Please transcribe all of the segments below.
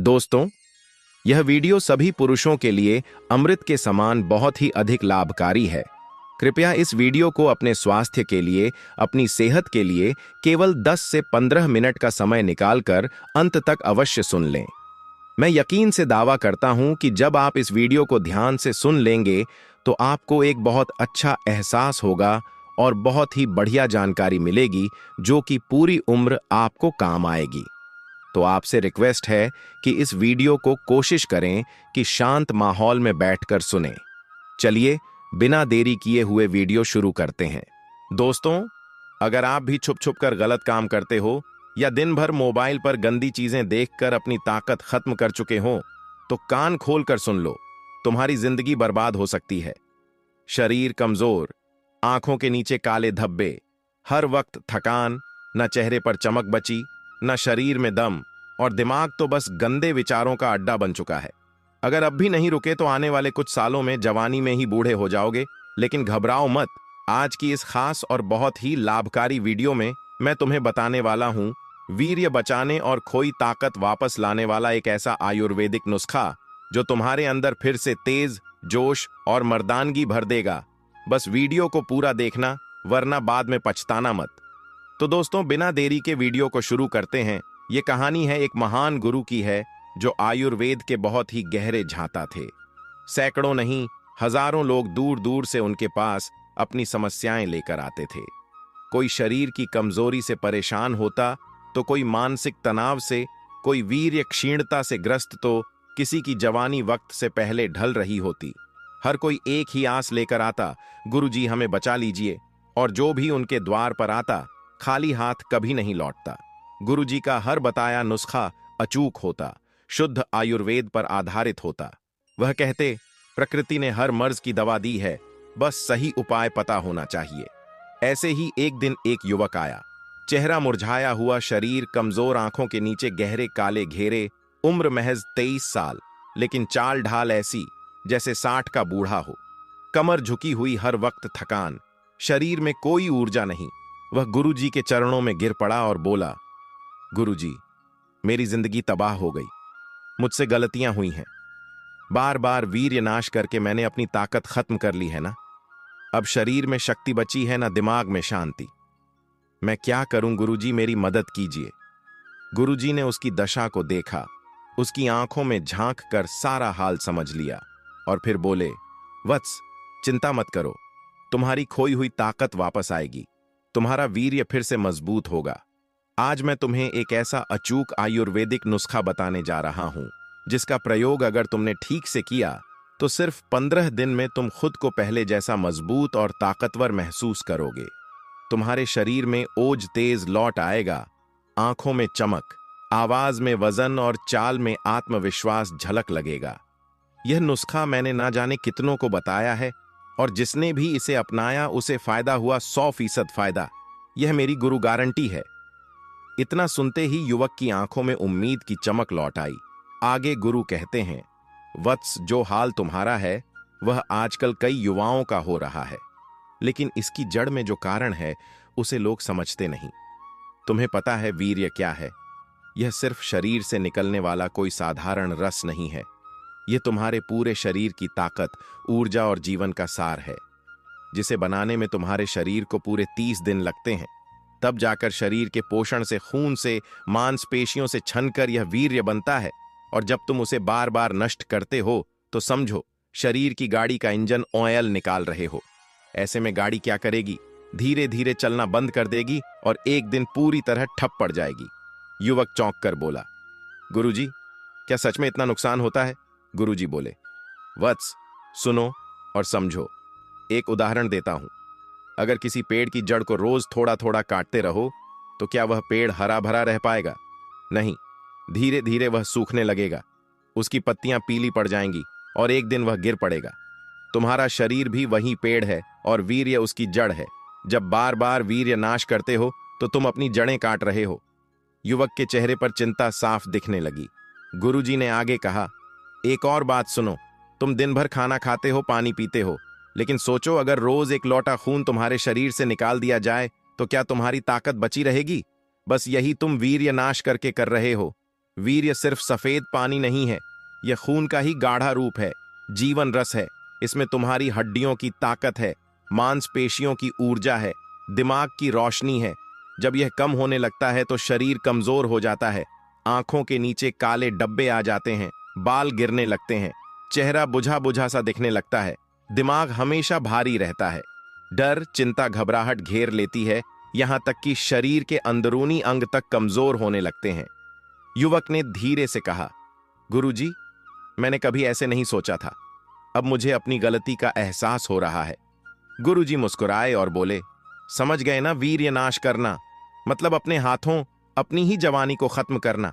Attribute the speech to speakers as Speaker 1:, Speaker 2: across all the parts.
Speaker 1: दोस्तों, यह वीडियो सभी पुरुषों के लिए अमृत के समान बहुत ही अधिक लाभकारी है। कृपया इस वीडियो को अपने स्वास्थ्य के लिए, अपनी सेहत के लिए केवल 10 से 15 मिनट का समय निकालकर अंत तक अवश्य सुन लें। मैं यकीन से दावा करता हूं कि जब आप इस वीडियो को ध्यान से सुन लेंगे तो आपको एक बहुत अच्छा एहसास होगा और बहुत ही बढ़िया जानकारी मिलेगी जो कि पूरी उम्र आपको काम आएगी। तो आपसे रिक्वेस्ट है कि इस वीडियो को कोशिश करें कि शांत माहौल में बैठकर सुनें। चलिए बिना देरी किए हुए वीडियो शुरू करते हैं। दोस्तों, अगर आप भी छुप छुप कर गलत काम करते हो या दिन भर मोबाइल पर गंदी चीजें देखकर अपनी ताकत खत्म कर चुके हो तो कान खोल कर सुन लो, तुम्हारी जिंदगी बर्बाद हो सकती है। शरीर कमजोर, आंखों के नीचे काले धब्बे, हर वक्त थकान, न चेहरे पर चमक बची, न शरीर में दम, और दिमाग तो बस गंदे विचारों का अड्डा बन चुका है। अगर अब भी नहीं रुके तो आने वाले कुछ सालों में जवानी में ही बूढ़े हो जाओगे। लेकिन घबराओ मत, आज की इस खास और बहुत ही लाभकारी वीडियो में मैं तुम्हें बताने वाला हूं वीर्य बचाने और खोई ताकत वापस लाने वाला एक ऐसा आयुर्वेदिक नुस्खा जो तुम्हारे अंदर फिर से तेज, जोश और मर्दानगी भर देगा। बस वीडियो को पूरा देखना, वरना बाद में पछताना मत। तो दोस्तों, बिना देरी के वीडियो को शुरू करते हैं। ये कहानी है एक महान गुरु की है जो आयुर्वेद के बहुत ही गहरे झांता थे। सैकड़ों नहीं, हजारों लोग दूर दूर से उनके पास अपनी समस्याएं लेकर आते थे। कोई शरीर की कमजोरी से परेशान होता तो कोई मानसिक तनाव से, कोई वीर्य क्षीणता से ग्रस्त, तो किसी की जवानी वक्त से पहले ढल रही होती। हर कोई एक ही आस लेकर आता, गुरुजी हमें बचा लीजिए। और जो भी उनके द्वार पर आता खाली हाथ कभी नहीं लौटता। गुरुजी का हर बताया नुस्खा अचूक होता, शुद्ध आयुर्वेद पर आधारित होता। वह कहते, प्रकृति ने हर मर्ज की दवा दी है, बस सही उपाय पता होना चाहिए। ऐसे ही एक दिन एक युवक आया। चेहरा मुरझाया हुआ, शरीर कमजोर, आंखों के नीचे गहरे काले घेरे, उम्र महज 23 साल, लेकिन चाल ढाल ऐसी जैसे 60 का बूढ़ा हो। कमर झुकी हुई, हर वक्त थकान, शरीर में कोई ऊर्जा नहीं। वह गुरुजी के चरणों में गिर पड़ा और बोला, गुरुजी, मेरी जिंदगी तबाह हो गई। मुझसे गलतियां हुई हैं। बार बार वीर्य नाश करके मैंने अपनी ताकत खत्म कर ली है ना। अब शरीर में शक्ति बची है ना दिमाग में शांति। मैं क्या करूं गुरुजी, मेरी मदद कीजिए। गुरुजी ने उसकी दशा को देखा, उसकी आंखों में झांक कर सारा हाल समझ लिया और फिर बोले, वत्स, चिंता मत करो, तुम्हारी खोई हुई ताकत वापस आएगी, तुम्हारा वीर्य फिर से मजबूत होगा। आज मैं तुम्हें एक ऐसा अचूक आयुर्वेदिक नुस्खा बताने जा रहा हूं जिसका प्रयोग अगर तुमने ठीक से किया तो सिर्फ 15 दिन में तुम खुद को पहले जैसा मजबूत और ताकतवर महसूस करोगे। तुम्हारे शरीर में ओज तेज लौट आएगा, आंखों में चमक, आवाज में वजन और चाल में आत्मविश्वास झलक लगेगा। यह नुस्खा मैंने ना जाने कितनों को बताया है और जिसने भी इसे अपनाया उसे फायदा हुआ 100% फायदा। यह मेरी गुरु गारंटी है। इतना सुनते ही युवक की आंखों में उम्मीद की चमक लौट आई। आगे गुरु कहते हैं, वत्स, जो हाल तुम्हारा है वह आजकल कई युवाओं का हो रहा है, लेकिन इसकी जड़ में जो कारण है उसे लोग समझते नहीं। तुम्हें पता है वीर्य क्या है? यह सिर्फ शरीर से निकलने वाला कोई साधारण रस नहीं है। यह तुम्हारे पूरे शरीर की ताकत, ऊर्जा और जीवन का सार है, जिसे बनाने में तुम्हारे शरीर को पूरे 30 दिन लगते हैं। तब जाकर शरीर के पोषण से, खून से, मांसपेशियों से छनकर यह वीर्य बनता है। और जब तुम उसे बार बार नष्ट करते हो तो समझो शरीर की गाड़ी का इंजन ऑयल निकाल रहे हो। ऐसे में गाड़ी क्या करेगी? धीरे धीरे चलना बंद कर देगी और एक दिन पूरी तरह ठप पड़ जाएगी। युवक चौंक कर बोला, गुरुजी, क्या सच में इतना नुकसान होता है? गुरुजी बोले, वत्स, सुनो और समझो। एक उदाहरण देता हूं। अगर किसी पेड़ की जड़ को रोज थोड़ा थोड़ा काटते रहो तो क्या वह पेड़ हरा भरा रह पाएगा? नहीं, धीरे धीरे वह सूखने लगेगा, उसकी पत्तियां पीली पड़ जाएंगी और एक दिन वह गिर पड़ेगा। तुम्हारा शरीर भी वही पेड़ है और वीर्य उसकी जड़ है। जब बार बार वीर्य नाश करते हो तो तुम अपनी जड़ें काट रहे हो। युवक के चेहरे पर चिंता साफ दिखने लगी। गुरुजी ने आगे कहा, एक और बात सुनो। तुम दिन भर खाना खाते हो, पानी पीते हो, लेकिन सोचो अगर रोज एक लोटा खून तुम्हारे शरीर से निकाल दिया जाए तो क्या तुम्हारी ताकत बची रहेगी? बस यही तुम वीर्य नाश करके कर रहे हो। वीर्य सिर्फ सफेद पानी नहीं है, यह खून का ही गाढ़ा रूप है, जीवन रस है। इसमें तुम्हारी हड्डियों की ताकत है, मांसपेशियों की ऊर्जा है, दिमाग की रोशनी है। जब यह कम होने लगता है तो शरीर कमजोर हो जाता है, आंखों के नीचे काले डब्बे आ जाते हैं, बाल गिरने लगते हैं, चेहरा बुझा बुझा सा दिखने लगता है, दिमाग हमेशा भारी रहता है, डर, चिंता, घबराहट घेर लेती है, यहां तक कि शरीर के अंदरूनी अंग तक कमजोर होने लगते हैं। युवक ने धीरे से कहा, गुरुजी, मैंने कभी ऐसे नहीं सोचा था। अब मुझे अपनी गलती का एहसास हो रहा है। गुरुजी मुस्कुराए और बोले, समझ गए ना, वीर्य नाश करना मतलब अपने हाथों अपनी ही जवानी को खत्म करना।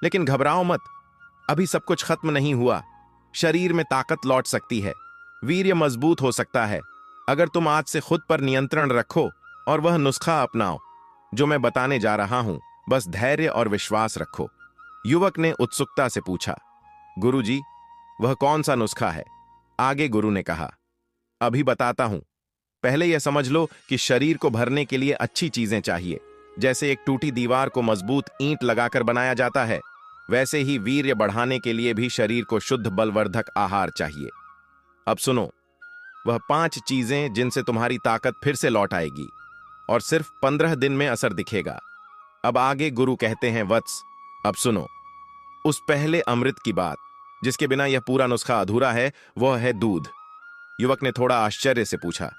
Speaker 1: लेकिन घबराओ मत, अभी सब कुछ खत्म नहीं हुआ। शरीर में ताकत लौट सकती है, वीर्य मजबूत हो सकता है, अगर तुम आज से खुद पर नियंत्रण रखो और वह नुस्खा अपनाओ जो मैं बताने जा रहा हूं। बस धैर्य और विश्वास रखो। युवक ने उत्सुकता से पूछा, गुरुजी, वह कौन सा नुस्खा है? आगे गुरु ने कहा, अभी बताता हूं, पहले यह समझ लो कि शरीर को भरने के लिए अच्छी चीजें चाहिए। जैसे एक टूटी दीवार को मजबूत ईंट लगाकर बनाया जाता है, वैसे ही वीर्य बढ़ाने के लिए भी शरीर को शुद्ध बलवर्धक आहार चाहिए। अब सुनो, वह 5 चीजें जिनसे तुम्हारी ताकत फिर से लौट आएगी और सिर्फ 15 दिन में असर दिखेगा। अब आगे गुरु कहते हैं, वत्स, अब सुनो उस पहले अमृत की बात जिसके बिना यह पूरा नुस्खा अधूरा है, वह है दूध। युवक ने थोड़ा आश्चर्य से पूछा,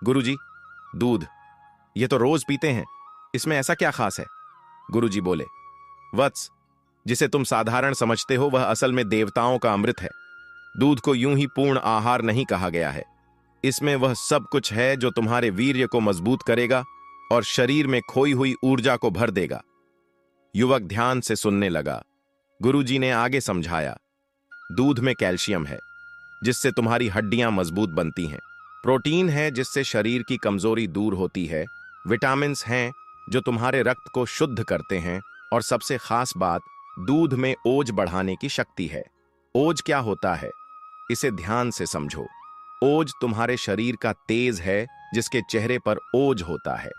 Speaker 1: गुरुजी, दूध ये तो रोज पीते हैं, इसमें ऐसा क्या खास है? गुरुजी बोले, वत्स, जिसे तुम साधारण समझते हो वह असल में देवताओं का अमृत है। दूध को यूं ही पूर्ण आहार नहीं कहा गया है, इसमें वह सब कुछ है जो तुम्हारे वीर्य को मजबूत करेगा और शरीर में खोई हुई ऊर्जा को भर देगा। युवक ध्यान से सुनने लगा। गुरुजी ने आगे समझाया, दूध में कैल्शियम है जिससे तुम्हारी हड्डियां मजबूत बनती हैं, प्रोटीन है जिससे शरीर की कमजोरी दूर होती है, विटामिन्स हैं जो तुम्हारे रक्त को शुद्ध करते हैं, और सबसे खास बात, दूध में ओज बढ़ाने की शक्ति है। ओज क्या होता है, इसे ध्यान से समझो। ओज तुम्हारे शरीर का तेज है जिसके चेहरे पर ओज होता है।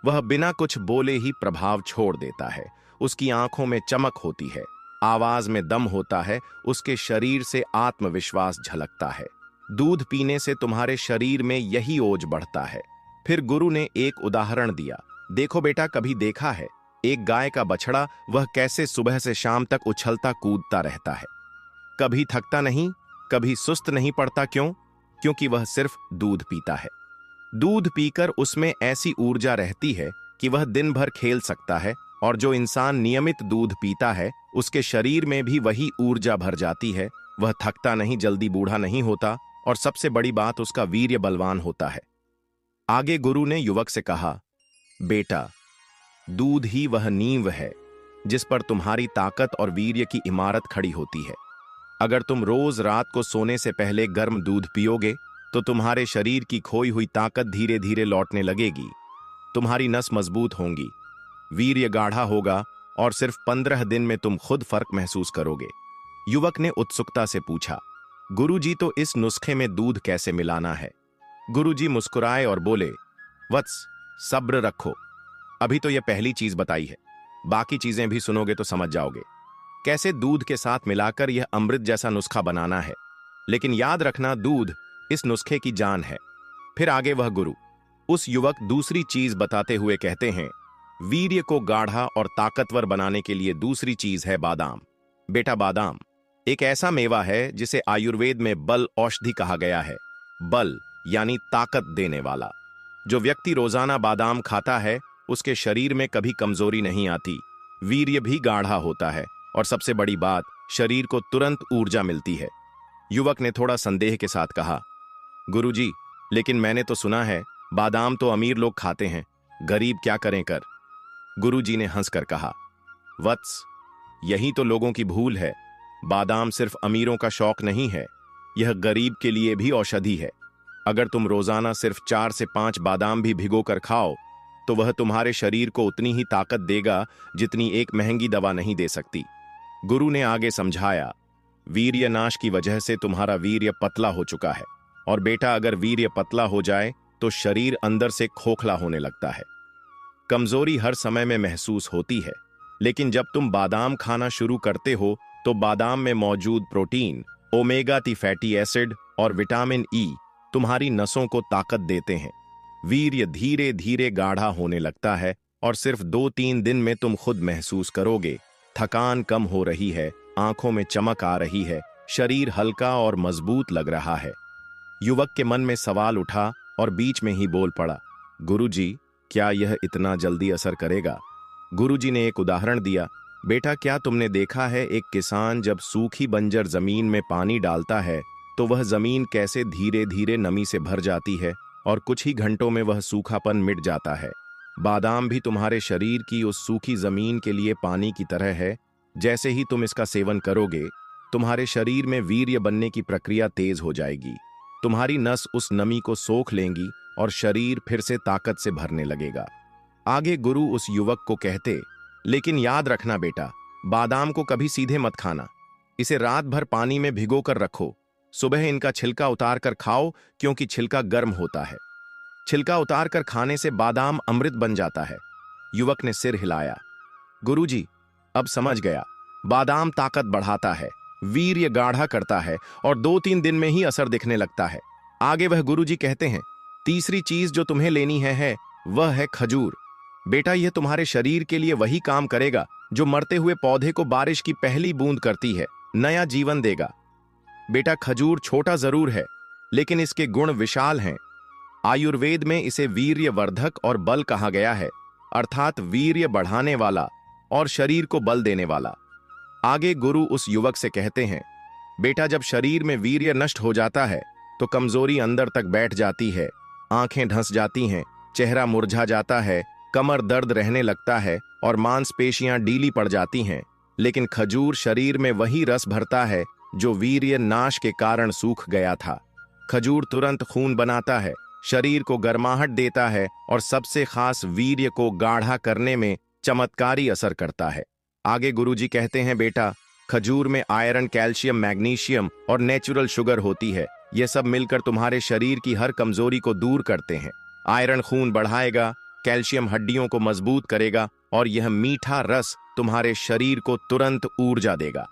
Speaker 1: वह बिना कुछ बोले ही प्रभाव छोड़ देता है। उसकी आंखों में चमक होती है, आवाज में दम होता है, उसके शरीर से आत्मविश्वास झलकता है। दूध पीने से तुम्हारे शरीर में यही ओज बढ़ता है। फिर गुरु ने एक उदाहरण दिया, देखो बेटा, कभी देखा है एक गाय का बछड़ा, वह कैसे सुबह से शाम तक उछलता कूदता रहता है, कभी थकता नहीं, कभी सुस्त नहीं पड़ता। क्यों? क्योंकि वह सिर्फ दूध पीता है। दूध पीकर उसमें ऐसी ऊर्जा रहती है कि वह दिन भर खेल सकता है, और जो इंसान नियमित दूध पीता है उसके शरीर में भी वही ऊर्जा भर जाती है। वह थकता नहीं, जल्दी बूढ़ा नहीं होता, और सबसे बड़ी बात, उसका वीर्य बलवान होता है। आगे गुरु ने युवक से कहा, बेटा, दूध ही वह नींव है जिस पर तुम्हारी ताकत और वीर्य की इमारत खड़ी होती है। अगर तुम रोज रात को सोने से पहले गर्म दूध पियोगे तो तुम्हारे शरीर की खोई हुई ताकत धीरे धीरे लौटने लगेगी, तुम्हारी नस मजबूत होंगी, वीर्य गाढ़ा होगा, और सिर्फ 15 दिन में तुम खुद फर्क महसूस करोगे। युवक ने उत्सुकता से पूछा, गुरुजी, तो इस नुस्खे में दूध कैसे मिलाना है? गुरुजी मुस्कुराए और बोले, वत्स, सब्र रखो, अभी तो यह पहली चीज बताई है, बाकी चीजें भी सुनोगे तो समझ जाओगे कैसे दूध के साथ मिलाकर यह अमृत जैसा नुस्खा बनाना है। लेकिन याद रखना, दूध इस नुस्खे की जान है। फिर आगे वह गुरु उस युवक दूसरी चीज बताते हुए कहते हैं, वीर्य को गाढ़ा और ताकतवर बनाने के लिए दूसरी चीज है बादाम। बेटा, बादाम एक ऐसा मेवा है जिसे आयुर्वेद में बल औषधि कहा गया है। बल यानी ताकत देने वाला। जो व्यक्ति रोजाना बादाम खाता है उसके शरीर में कभी कमजोरी नहीं आती, वीर्य भी गाढ़ा होता है, और सबसे बड़ी बात, शरीर को तुरंत ऊर्जा मिलती है। युवक ने थोड़ा संदेह के साथ कहा, गुरुजी, लेकिन मैंने तो सुना है बादाम तो अमीर लोग खाते हैं, गरीब क्या करें कर? गुरुजी ने हंसकर कहा, वत्स, यही तो लोगों की भूल है। बादाम सिर्फ अमीरों का शौक नहीं है, यह गरीब के लिए भी औषधि है। अगर तुम रोजाना सिर्फ 4 से 5 बादाम भी भिगोकर खाओ तो वह तुम्हारे शरीर को उतनी ही ताकत देगा जितनी एक महंगी दवा नहीं दे सकती। गुरु ने आगे समझाया, वीर्य नाश की वजह से तुम्हारा वीर्य पतला हो चुका है, और बेटा, अगर वीर्य पतला हो जाए तो शरीर अंदर से खोखला होने लगता है, कमजोरी हर समय में महसूस होती है, लेकिन जब तुम बादाम खाना शुरू करते हो तो बादाम में मौजूद प्रोटीन, ओमेगा 3 फैटी एसिड और विटामिन ई तुम्हारी नसों को ताकत देते हैं। वीर्य धीरे धीरे गाढ़ा होने लगता है और सिर्फ 2-3 दिन में तुम खुद महसूस करोगे, थकान कम हो रही है, आंखों में चमक आ रही है, शरीर हल्का और मजबूत लग रहा है। युवक के मन में सवाल उठा और बीच में ही बोल पड़ा, गुरुजी, क्या यह इतना जल्दी असर करेगा? गुरुजी ने एक उदाहरण दिया, बेटा, क्या तुमने देखा है एक किसान जब सूखी बंजर जमीन में पानी डालता है तो वह जमीन कैसे धीरे धीरे नमी से भर जाती है और कुछ ही घंटों में वह सूखापन मिट जाता है। बादाम भी तुम्हारे शरीर की उस सूखी जमीन के लिए पानी की तरह है। जैसे ही तुम इसका सेवन करोगे, तुम्हारे शरीर में वीर्य बनने की प्रक्रिया तेज हो जाएगी, तुम्हारी नस उस नमी को सोख लेंगी और शरीर फिर से ताकत से भरने लगेगा। आगे गुरु उस युवक को कहते, लेकिन याद रखना बेटा, बादाम को कभी सीधे मत खाना, इसे रात भर पानी में भिगो कर रखो, सुबह इनका छिलका उतार कर खाओ क्योंकि छिलका गर्म होता है। छिलका उतार कर खाने से बादाम अमृत बन जाता है। युवक ने सिर हिलाया, गुरुजी, अब समझ गया, बादाम ताकत बढ़ाता है, वीर्य गाढ़ा करता है और 2-3 दिन में ही असर दिखने लगता है। आगे वह गुरुजी कहते हैं, तीसरी चीज जो तुम्हें लेनी है वह है खजूर। बेटा, यह तुम्हारे शरीर के लिए वही काम करेगा जो मरते हुए पौधे को बारिश की पहली बूंद करती है, नया जीवन देगा। बेटा, खजूर छोटा जरूर है लेकिन इसके गुण विशाल हैं। आयुर्वेद में इसे वीर्यवर्धक और बल कहा गया है, अर्थात वीर्य बढ़ाने वाला और शरीर को बल देने वाला। आगे गुरु उस युवक से कहते हैं, बेटा, जब शरीर में वीर्य नष्ट हो जाता है तो कमजोरी अंदर तक बैठ जाती है, आंखें ढंस जाती हैं, चेहरा मुरझा जाता है, कमर दर्द रहने लगता है और मांसपेशियां ढीली पड़ जाती हैं। लेकिन खजूर शरीर में वही रस भरता है जो वीर्य नाश के कारण सूख गया था। खजूर तुरंत खून बनाता है, शरीर को गर्माहट देता है और सबसे खास वीर्य को गाढ़ा करने में चमत्कारी असर करता है। आगे गुरुजी कहते हैं, बेटा, खजूर में आयरन, कैल्शियम, मैग्नीशियम और नेचुरल शुगर होती है। यह सब मिलकर तुम्हारे शरीर की हर कमजोरी को दूर करते हैं। आयरन खून बढ़ाएगा, कैल्शियम हड्डियों को मजबूत करेगा और यह मीठा रस तुम्हारे शरीर को तुरंत ऊर्जा देगा।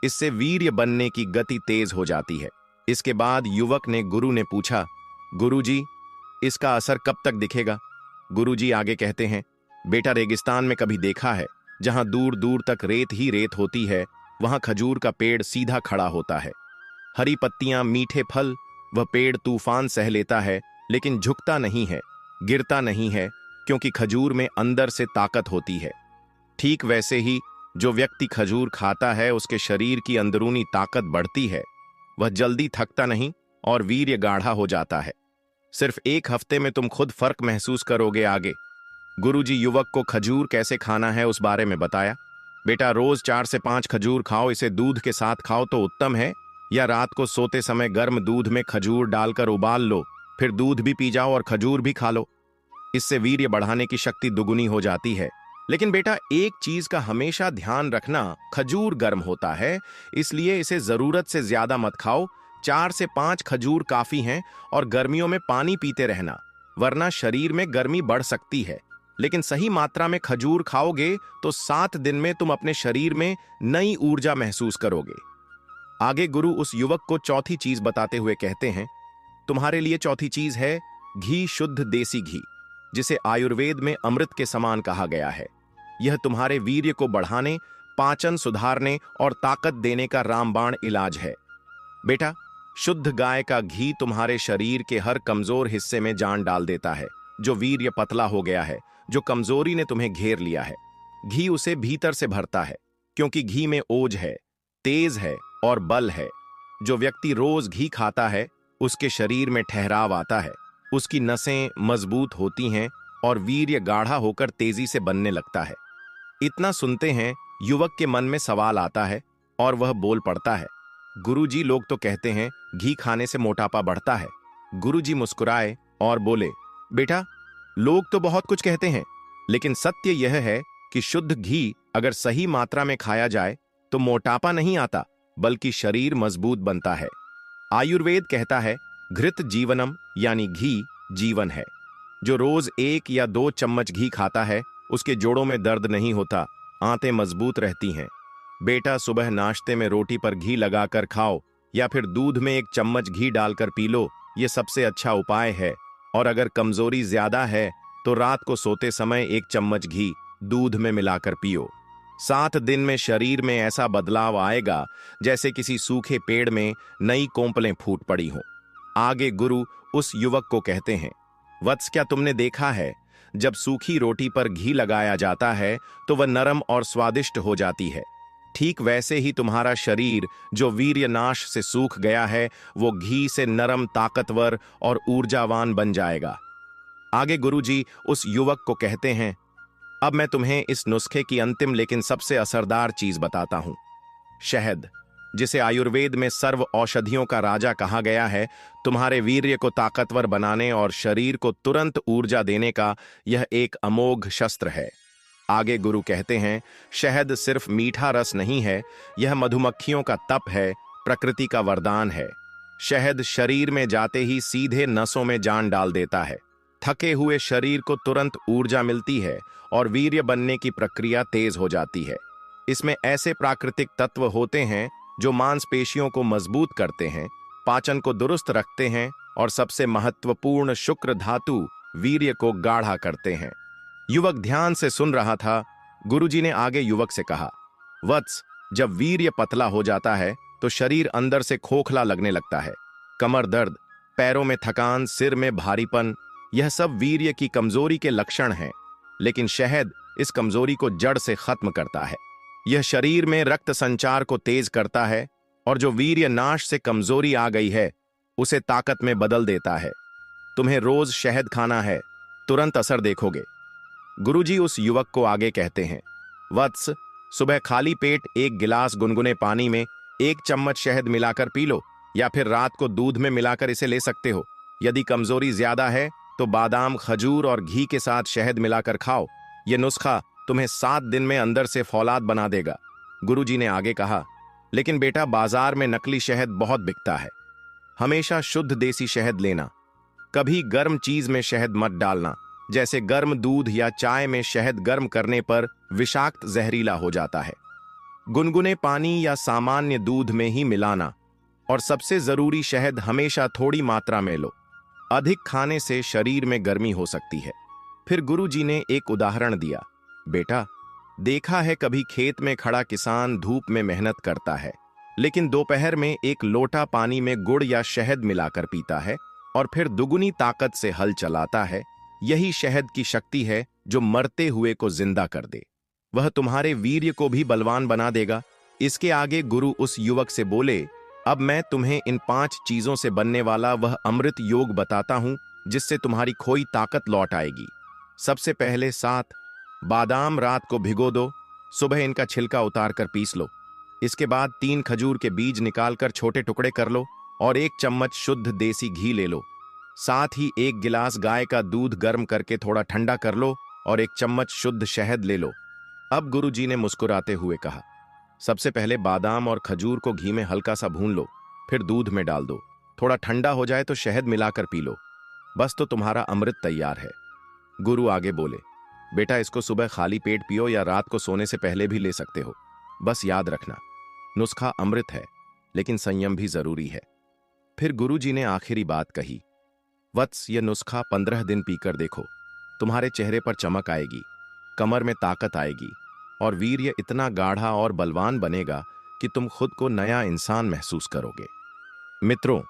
Speaker 1: इससे वीर्य बनने की गति तेज हो जाती है। इसके बाद युवक ने गुरु ने पूछा, गुरुजी, इसका असर कब तक दिखेगा? गुरुजी आगे कहते हैं, बेटा, रेगिस्तान में कभी देखा है जहां दूर दूर तक रेत ही रेत होती है, वहां खजूर का पेड़ सीधा खड़ा होता है, हरी पत्तियां, मीठे फल। वह पेड़ तूफान सह लेता है लेकिन झुकता नहीं है, गिरता नहीं है, क्योंकि खजूर में अंदर से ताकत होती है। ठीक वैसे ही जो व्यक्ति खजूर खाता है उसके शरीर की अंदरूनी ताकत बढ़ती है, वह जल्दी थकता नहीं और वीर्य गाढ़ा हो जाता है। सिर्फ 1 हफ्ते में तुम खुद फर्क महसूस करोगे। आगे गुरुजी युवक को खजूर कैसे खाना है उस बारे में बताया। बेटा, रोज 4 से 5 खजूर खाओ, इसे दूध के साथ खाओ तो उत्तम है, या रात को सोते समय गर्म दूध में खजूर डालकर उबाल लो, फिर दूध भी पी जाओ और खजूर भी खा लो। इससे वीर्य बढ़ाने की शक्ति दुगुनी हो जाती है। लेकिन बेटा, एक चीज का हमेशा ध्यान रखना, खजूर गर्म होता है, इसलिए इसे जरूरत से ज्यादा मत खाओ। 4 से 5 खजूर काफी हैं और गर्मियों में पानी पीते रहना, वरना शरीर में गर्मी बढ़ सकती है। लेकिन सही मात्रा में खजूर खाओगे तो 7 दिन में तुम अपने शरीर में नई ऊर्जा महसूस करोगे। आगे गुरु उस युवक को चौथी चीज बताते हुए कहते हैं, तुम्हारे लिए चौथी चीज है घी, शुद्ध देसी घी, जिसे आयुर्वेद में अमृत के समान कहा गया है। यह तुम्हारे वीर्य को बढ़ाने, पाचन सुधारने और ताकत देने का रामबाण इलाज है। बेटा, शुद्ध गाय का घी तुम्हारे शरीर के हर कमजोर हिस्से में जान डाल देता है। जो वीर्य पतला हो गया है, जो कमजोरी ने तुम्हें घेर लिया है, घी उसे भीतर से भरता है, क्योंकि घी में ओज है, तेज है और बल है। जो व्यक्ति रोज घी खाता है उसके शरीर में ठहराव आता है, उसकी नसें मजबूत होती हैं और वीर्य गाढ़ा होकर तेजी से बनने लगता है। इतना सुनते हैं युवक के मन में सवाल आता है और वह बोल पड़ता है, गुरुजी, लोग तो कहते हैं घी खाने से मोटापा बढ़ता है। गुरुजी मुस्कुराए और बोले, बेटा, लोग तो बहुत कुछ कहते हैं, लेकिन सत्य यह है कि शुद्ध घी अगर सही मात्रा में खाया जाए तो मोटापा नहीं आता, बल्कि शरीर मजबूत बनता है। आयुर्वेद कहता है, घृत जीवनम, यानी घी जीवन है। जो रोज 1 या 2 चम्मच घी खाता है उसके जोड़ों में दर्द नहीं होता, आंतें मजबूत रहती हैं। बेटा, सुबह नाश्ते में रोटी पर घी लगाकर खाओ या फिर दूध में 1 चम्मच घी डालकर पी लो, ये सबसे अच्छा उपाय है। और अगर कमजोरी ज्यादा है तो रात को सोते समय 1 चम्मच घी दूध में मिलाकर पियो। 7 दिन में शरीर में ऐसा बदलाव आएगा जैसे किसी सूखे पेड़ में नई कोंपलें फूट पड़ी हों। आगे गुरु उस युवक को कहते हैं, वत्स, क्या तुमने देखा है, जब सूखी रोटी पर घी लगाया जाता है तो वह नरम और स्वादिष्ट हो जाती है। ठीक वैसे ही तुम्हारा शरीर जो वीर्यनाश से सूख गया है, वो घी से नरम, ताकतवर और ऊर्जावान बन जाएगा। आगे गुरुजी उस युवक को कहते हैं, अब मैं तुम्हें इस नुस्खे की अंतिम लेकिन सबसे असरदार चीज बताता हूं। शहद, जिसे आयुर्वेद में सर्व औषधियों का राजा कहा गया है, तुम्हारे वीर्य को ताकतवर बनाने और शरीर को तुरंत ऊर्जा देने का यह एक अमोघ शस्त्र है। आगे गुरु कहते हैं, शहद सिर्फ मीठा रस नहीं है, यह मधुमक्खियों का तप है, प्रकृति का वरदान है। शहद शरीर में जाते ही सीधे नसों में जान डाल देता है। थके हुए शरीर को तुरंत ऊर्जा मिलती है और वीर्य बनने की प्रक्रिया तेज हो जाती है। इसमें ऐसे प्राकृतिक तत्व होते हैं जो मांसपेशियों को मजबूत करते हैं, पाचन को दुरुस्त रखते हैं और सबसे महत्वपूर्ण शुक्र धातु वीर्य को गाढ़ा करते हैं। युवक ध्यान से सुन रहा था। गुरुजी ने आगे युवक से कहा, वत्स, जब वीर्य पतला हो जाता है तो शरीर अंदर से खोखला लगने लगता है। कमर दर्द, पैरों में थकान, सिर में भारीपन, यह सब वीर्य की कमजोरी के लक्षण हैं। लेकिन शहद इस कमजोरी को जड़ से खत्म करता है। यह शरीर में रक्त संचार को तेज करता है और जो वीर्य नाश से कमजोरी आ गई है उसे ताकत में बदल देता है। तुम्हें रोज शहद खाना है, तुरंत असर देखोगे। गुरुजी उस युवक को आगे कहते हैं, वत्स, सुबह खाली पेट 1 गिलास गुनगुने पानी में 1 चम्मच शहद मिलाकर पी लो या फिर रात को दूध में मिलाकर इसे ले सकते हो। यदि कमजोरी ज्यादा है तो बादाम, खजूर और घी के साथ शहद मिलाकर खाओ। यह नुस्खा तुम्हें 7 दिन में अंदर से फौलाद बना देगा। गुरुजी ने आगे कहा, लेकिन बेटा, बाजार में नकली शहद बहुत बिकता है। हमेशा शुद्ध देसी शहद लेना। कभी गर्म चीज में शहद मत डालना, जैसे गर्म दूध या चाय में शहद गर्म करने पर विषाक्त जहरीला हो जाता है। गुनगुने पानी या सामान्य दूध में ही मिलाना। और सबसे जरूरी, शहद हमेशा थोड़ी मात्रा में लो। अधिक खाने से शरीर में गर्मी हो सकती है। फिर गुरुजी ने एक उदाहरण दिया, बेटा, देखा है कभी खेत में खड़ा किसान धूप में मेहनत करता है, लेकिन दोपहर में 1 लोटा पानी में गुड़ या शहद मिलाकर पीता है और फिर दुगुनी ताकत से हल चलाता है। यही शहद की शक्ति है जो मरते हुए को जिंदा कर दे। वह तुम्हारे वीर्य को भी बलवान बना देगा। इसके आगे गुरु उस युवक से बोले, अब मैं तुम्हें इन 5 चीजों से बनने वाला वह अमृत योग बताता हूं जिससे तुम्हारी खोई ताकत लौट आएगी। सबसे पहले 7 बादाम रात को भिगो दो, सुबह इनका छिलका उतारकर पीस लो। इसके बाद 3 खजूर के बीज निकालकर छोटे टुकड़े कर लो और 1 चम्मच शुद्ध देसी घी ले लो। साथ ही 1 गिलास गाय का दूध गर्म करके थोड़ा ठंडा कर लो और 1 चम्मच शुद्ध शहद ले लो। अब गुरुजी ने मुस्कुराते हुए कहा, सबसे पहले बादाम और खजूर को घी में हल्का सा भून लो, फिर दूध में डाल दो। थोड़ा ठंडा हो जाए तो शहद मिलाकर पी लो। बस तो तुम्हारा अमृत तैयार है। गुरु आगे बोले, बेटा, इसको सुबह खाली पेट पियो या रात को सोने से पहले भी ले सकते हो। बस याद रखना, नुस्खा अमृत है, लेकिन संयम भी जरूरी है। फिर गुरुजी ने आखिरी बात कही, वत्स, यह नुस्खा 15 दिन पीकर देखो। तुम्हारे चेहरे पर चमक आएगी, कमर में ताकत आएगी और वीर्य इतना गाढ़ा और बलवान बनेगा कि तुम खुद को नया इंसान महसूस करोगे। मित्रों,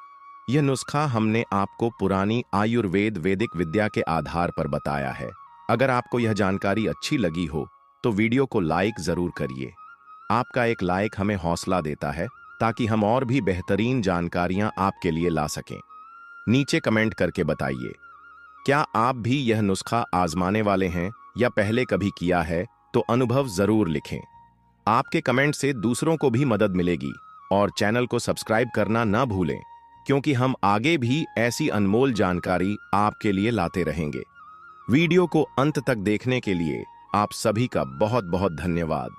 Speaker 1: यह नुस्खा हमने आपको पुरानी आयुर्वेद वैदिक विद्या के आधार पर बताया है। अगर आपको यह जानकारी अच्छी लगी हो तो वीडियो को लाइक जरूर करिए। आपका एक लाइक हमें हौसला देता है ताकि हम और भी बेहतरीन जानकारियां आपके लिए ला सकें। नीचे कमेंट करके बताइए, क्या आप भी यह नुस्खा आजमाने वाले हैं या पहले कभी किया है? तो अनुभव जरूर लिखें। आपके कमेंट से दूसरों को भी मदद मिलेगी और चैनल को सब्सक्राइब करना ना भूलें, क्योंकि हम आगे भी ऐसी अनमोल जानकारी आपके लिए लाते रहेंगे। वीडियो को अंत तक देखने के लिए आप सभी का बहुत बहुत धन्यवाद।